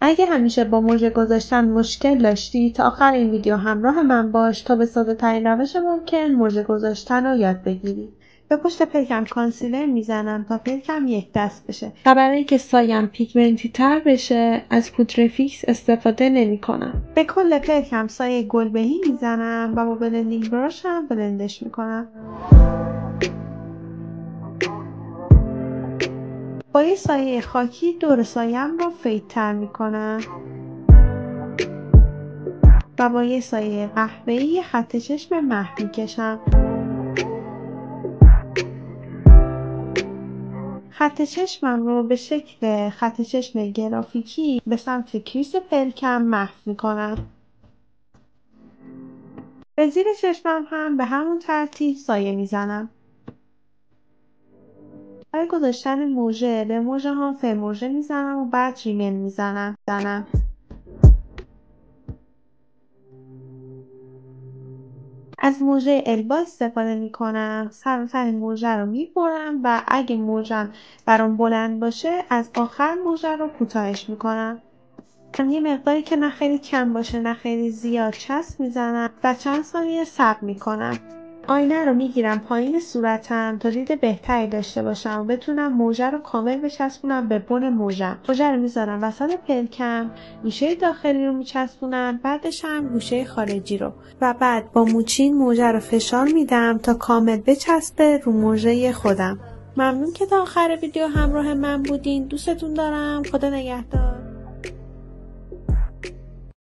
اگه همیشه با موژه گذاشتن مشکل داشتی تا آخر این ویدیو همراه من باش تا به ساده ترین روش ممکن موژه گذاشتن رو یاد بگیری. به پشت پلکم کانسیلر میزنم تا پلکم یک دست بشه و برای اینکه سایم پیگمنتی تر بشه از پودر فیکس استفاده نمی کنم. به کل پلکم سایه گلبهی میزنم و با بلندینگ براش هم بلندش میکنم. با یه سایه خاکی دور سایم رو فید تر میکنم و با یه سایه قهوه‌ای خط چشم محو میکشم. خط چشمم رو به شکل خط چشم گرافیکی به سمت کریس پلکم محو میکنم. به زیر چشمم هم به همون ترتیب سایه میزنم. برای گذاشتن موژه به موژه ها فرموژه میزنم و بعد ریمل میزنم. از موژه البا استفاده میکنم. سر موژه رو میبرم و اگه موژه برام بلند باشه از آخر موژه رو کوتاهش میکنم. یه مقداری که نه خیلی کم باشه نه خیلی زیاد چسب میزنم و چند ثانیه صبر میکنم. آینه رو میگیرم پایین صورتم تا دید بهتری داشته باشم و بتونم موژه رو کامل بچسبونم به بن موژه. موژه رو میذارم وسط پلکم، گوشه داخلی رو میچسبونم، بعدش هم گوشه خارجی رو و بعد با موچین موژه رو فشار میدم تا کامل بچسبه رو موژه خودم. ممنون که تا آخر ویدیو همراه من بودین. دوستتون دارم. خدا نگهدار.